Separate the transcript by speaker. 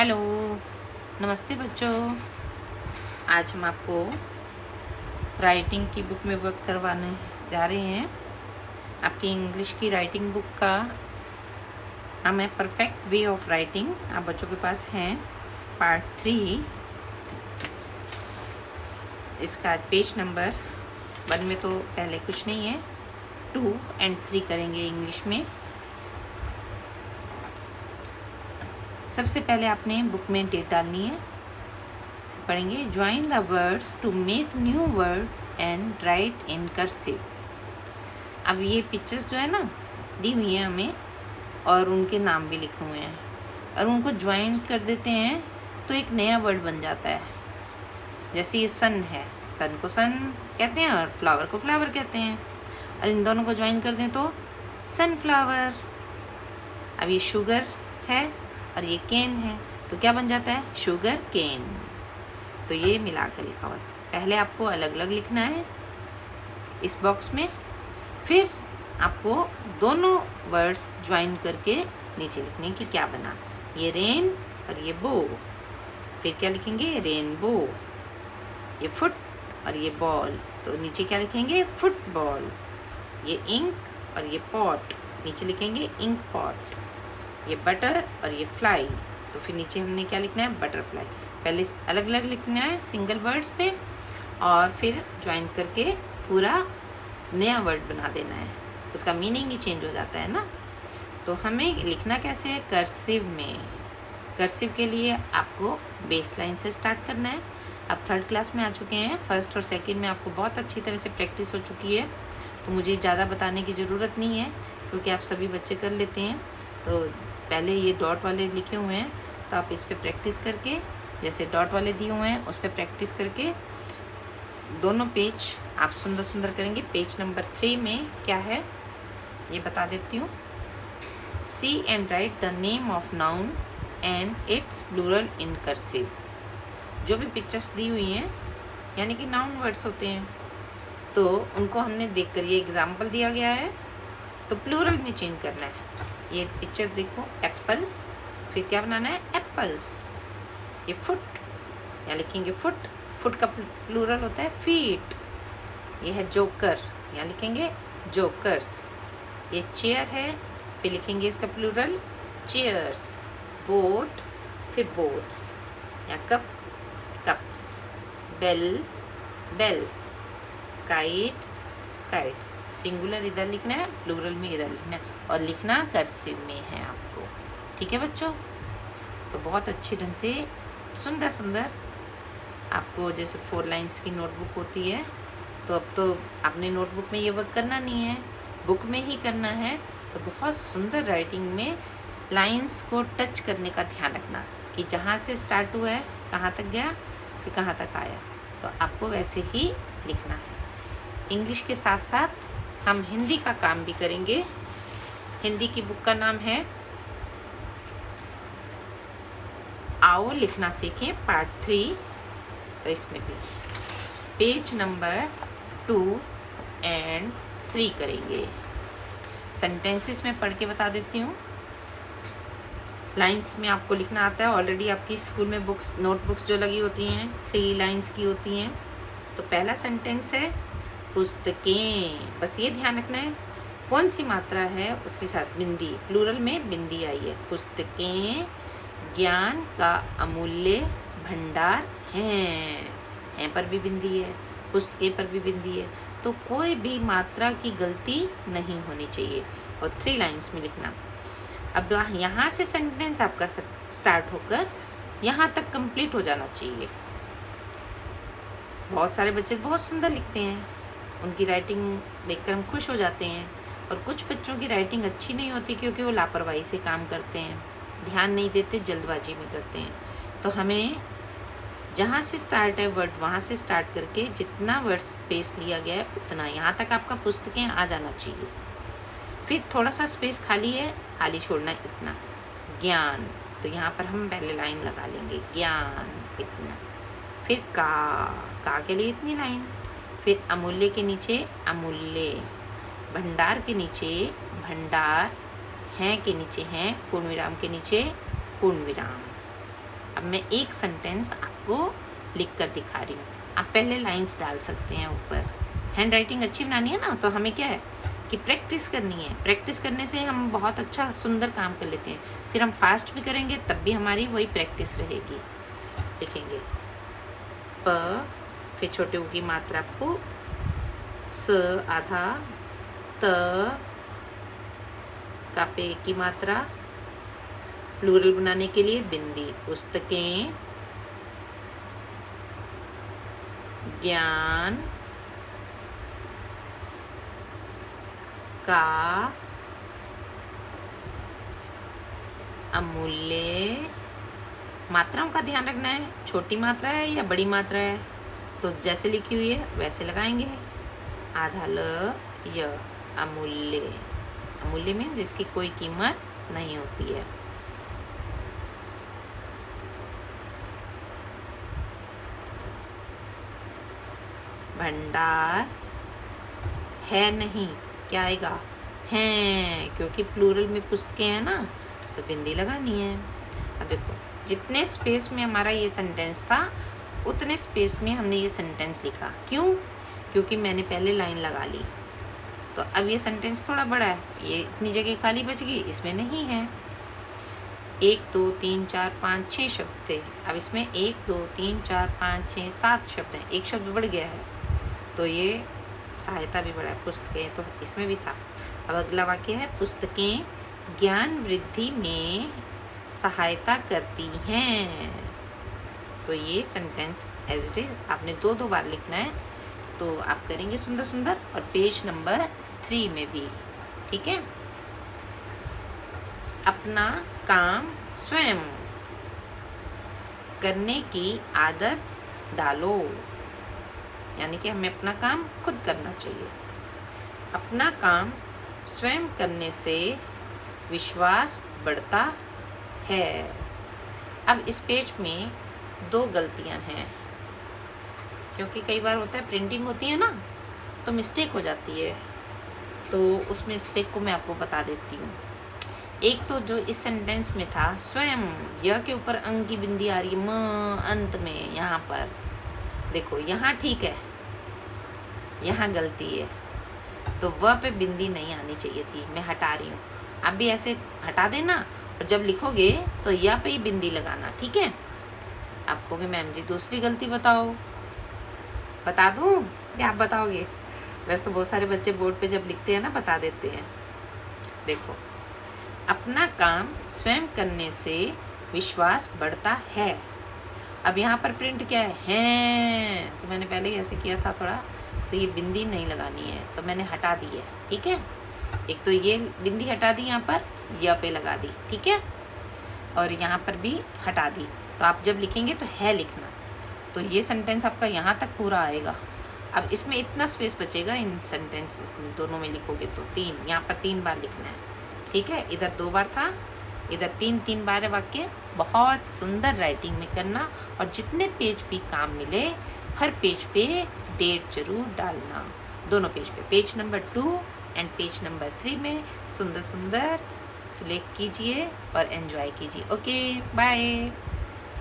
Speaker 1: Hello, नमस्ते बच्चों। आज हम आपको राइटिंग की बुक में वर्क करवाने जा रहे हैं। आपकी इंग्लिश की राइटिंग बुक का नाम है परफेक्ट वे ऑफ राइटिंग। आप बच्चों के पास हैं पार्ट 3। इसका पेज नंबर 1 में तो पहले कुछ नहीं है, 2 and 3 करेंगे इंग्लिश में। सबसे पहले आपने बुक में डेट डालनी है। पढ़ेंगे join the words to make new word and write in cursive. अब ये पिक्चर्स जो है ना दी हुई हैं हमें, और उनके नाम भी लिखे हुए हैं, और उनको ज्वाइन कर देते हैं तो एक नया वर्ड बन जाता है। जैसे ये सन है, सन को सन कहते हैं और फ्लावर को फ्लावर कहते हैं, और इन दोनों को ज्वाइन कर दें तो सनफ्लावर। अब ये शुगर है और ये केन है, तो क्या बन जाता है? Sugar cane. तो ये मिलाकर लिखा हुआ है। पहले आपको अलग अलग लिखना है इस बॉक्स में, फिर आपको दोनों वर्ड्स ज्वाइन करके नीचे लिखने की क्या बना। ये रेन और ये बो, फिर क्या लिखेंगे? रेनबो। ये फुट और ये बॉल, तो नीचे क्या लिखेंगे? फुटबॉल। ये इंक और ये पॉट, नीचे लिखेंगे इंक पॉट। ये बटर और ये फ्लाई, तो फिर नीचे हमने क्या लिखना है? बटरफ्लाई। पहले अलग अलग लिखना है सिंगल वर्ड्स पे, और फिर ज्वाइन करके पूरा नया वर्ड बना देना है। उसका मीनिंग ही चेंज हो जाता है ना। तो हमें लिखना कैसे है? कर्सिव में। कर्सिव के लिए आपको बेस लाइन से स्टार्ट करना है। आप 3rd क्लास में आ चुके हैं, 1st और 2nd में आपको बहुत अच्छी तरह से प्रैक्टिस हो चुकी है, तो मुझे ज़्यादा बताने की ज़रूरत नहीं है क्योंकि आप सभी बच्चे कर लेते हैं। तो पहले ये डॉट वाले लिखे हुए हैं, तो आप इस पर प्रैक्टिस करके, जैसे डॉट वाले दिए हुए हैं उस पर प्रैक्टिस करके दोनों पेज आप सुंदर सुंदर करेंगे। पेज नंबर 3 में क्या है ये बता देती हूँ। See and write the name of noun and its plural in cursive. जो भी पिक्चर्स दी हुई हैं यानी कि नाउन वर्ड्स होते हैं, तो उनको हमने देखकर, ये एग्जाम्पल दिया गया है तो प्लूरल में चेंज करना है। ये पिक्चर देखो, एप्पल, फिर क्या बनाना है? एप्पल्स। ये फुट, यहाँ लिखेंगे फुट, फुट का प्लूरल होता है फीट। ये है जोकर, यहाँ लिखेंगे जोकर्स। ये चेयर है, फिर लिखेंगे इसका प्लूरल चेयर्स। बोट, फिर बोट्स। यहाँ cup, cups. Bell, bells. Kite, kites. Singular इधर लिखना है, प्लूरल में इधर लिखना है, और लिखना कर्सिव में है आपको। ठीक है बच्चों? तो बहुत अच्छी ढंग से सुंदर सुंदर आपको, जैसे 4 लाइन्स की नोटबुक होती है, तो अब तो आपने नोटबुक में ये वर्क करना नहीं है, बुक में ही करना है। तो बहुत सुंदर राइटिंग में लाइन्स को टच करने का ध्यान रखना कि जहाँ से स्टार्ट हुआ है कहाँ तक गया, फिर कहाँ तक आया, तो आपको वैसे ही लिखना है। इंग्लिश के साथ साथ हम हिंदी का काम भी करेंगे। हिंदी की बुक का नाम है आओ लिखना सीखें पार्ट 3। तो इसमें भी पेज नंबर 2 and 3 करेंगे। सेंटेंसेस में पढ़ के बता देती हूँ। लाइंस में आपको लिखना आता है, ऑलरेडी आपकी स्कूल में बुक्स, नोटबुक्स जो लगी होती हैं 3 लाइंस की होती हैं। तो पहला सेंटेंस है पुस्तकें। बस ये ध्यान रखना है कौन सी मात्रा है उसके साथ बिंदी, प्लूरल में बिंदी आई है। पुस्तकें ज्ञान का अमूल्य भंडार हैं पर भी बिंदी है, पुस्तकें पर भी बिंदी है, तो कोई भी मात्रा की गलती नहीं होनी चाहिए, और 3 लाइन्स में लिखना। अब यहाँ से सेंटेंस आपका स्टार्ट होकर यहाँ तक कंप्लीट हो जाना चाहिए। बहुत सारे बच्चे बहुत सुंदर लिखते हैं, उनकी राइटिंग देखकर हम खुश हो जाते हैं, और कुछ बच्चों की राइटिंग अच्छी नहीं होती क्योंकि वो लापरवाही से काम करते हैं, ध्यान नहीं देते, जल्दबाजी में करते हैं। तो हमें जहाँ से स्टार्ट है वर्ड, वहाँ से स्टार्ट करके जितना वर्ड स्पेस लिया गया है उतना, यहाँ तक आपका पुस्तकें आ जाना चाहिए। फिर थोड़ा सा स्पेस खाली है, खाली छोड़ना इतना। ज्ञान, तो यहाँ पर हम पहले लाइन लगा लेंगे ज्ञान इतना। फिर का के लिए इतनी लाइन। फिर अमूल्य के नीचे अमूल्य, भंडार के नीचे भंडार, हैं के नीचे हैं, पूर्ण विराम के नीचे पूर्ण विराम। अब मैं एक सेंटेंस आपको लिख कर दिखा रही हूँ, आप पहले लाइंस डाल सकते हैं ऊपर। हैंड राइटिंग अच्छी बनानी है ना, तो हमें क्या है कि प्रैक्टिस करनी है। प्रैक्टिस करने से हम बहुत अच्छा सुंदर काम कर लेते हैं, फिर हम फास्ट भी करेंगे तब भी हमारी वही प्रैक्टिस रहेगी। लिखेंगे प, फिर छोटे ऊ की मात्रा पु, स आधा, त का पे की मात्रा, प्लूरल बनाने के लिए बिंदी, पुस्तकें, ज्ञान का अमूल्य। मात्राओं का ध्यान रखना है, छोटी मात्रा है या बड़ी मात्रा है, तो जैसे लिखी हुई है वैसे लगाएंगे। आधा ल य, अमूल्य। अमूल्य मीन्स जिसकी कोई कीमत नहीं होती है। भंडार है नहीं, क्या आएगा, हैं, क्योंकि प्लूरल में पुस्तकें हैं ना, तो बिंदी लगानी है। अब देखो जितने स्पेस में हमारा ये सेंटेंस था उतने स्पेस में हमने ये सेंटेंस लिखा। क्यों? क्योंकि मैंने पहले लाइन लगा ली। तो अब ये सेंटेंस थोड़ा बड़ा है, ये इतनी जगह खाली बच गई, इसमें नहीं है। 1 2 3 4 5 6 शब्द थे, अब इसमें 1 2 3 4 5 6 7 शब्द हैं, एक शब्द बढ़ गया है, तो ये सहायता भी बढ़ा है, पुस्तकें तो इसमें भी था। अब अगला वाक्य है पुस्तकें ज्ञान वृद्धि में सहायता करती हैं। तो ये सेंटेंस एज इट इज आपने 2 बार लिखना है, तो आप करेंगे सुंदर सुंदर। और पेज नंबर 3 में भी, ठीक है। अपना काम स्वयं करने की आदत डालो, यानी कि हमें अपना काम खुद करना चाहिए। अपना काम स्वयं करने से विश्वास बढ़ता है। अब इस पेज में 2 गलतियां हैं, क्योंकि कई बार होता है प्रिंटिंग होती है ना, तो मिस्टेक हो जाती है, तो उस मिस्टेक को मैं आपको बता देती हूँ। एक तो जो इस सेंटेंस में था स्वयं, यह के ऊपर अंग की बिंदी आ रही है, म अंत में, यहाँ पर देखो, यहाँ ठीक है, यहाँ गलती है, तो वह पे बिंदी नहीं आनी चाहिए थी, मैं हटा रही हूँ। आप भी ऐसे हटा देना, और जब लिखोगे तो यह पे ही बिंदी लगाना, ठीक है। आप कहोगे मैम जी दूसरी गलती बताओ, बता दूँ या आप बताओगे? वैसे तो बहुत सारे बच्चे बोर्ड पे जब लिखते हैं ना बता देते हैं। देखो, अपना काम स्वयं करने से विश्वास बढ़ता है। अब यहाँ पर प्रिंट क्या है, तो मैंने पहले ही ऐसे किया था थोड़ा, तो ये बिंदी नहीं लगानी है, तो मैंने हटा दी है, ठीक है। एक तो ये बिंदी हटा दी, यहाँ पर य पे लगा दी, ठीक है, और यहाँ पर भी हटा दी। तो आप जब लिखेंगे तो है लिखना, तो ये सेंटेंस आपका यहाँ तक पूरा आएगा। अब इसमें इतना स्पेस बचेगा इन सेंटेंसेस में, दोनों में लिखोगे तो 3, यहाँ पर 3 बार लिखना है, ठीक है। इधर 2 बार था, इधर 3 बार है वाक्य। बहुत सुंदर राइटिंग में करना, और जितने पेज भी काम मिले हर पेज पे डेट जरूर डालना, दोनों पेज पे, page number 2 and page number 3 में सुंदर सुंदर सुलेख कीजिए और एंजॉय कीजिए। Okay, bye.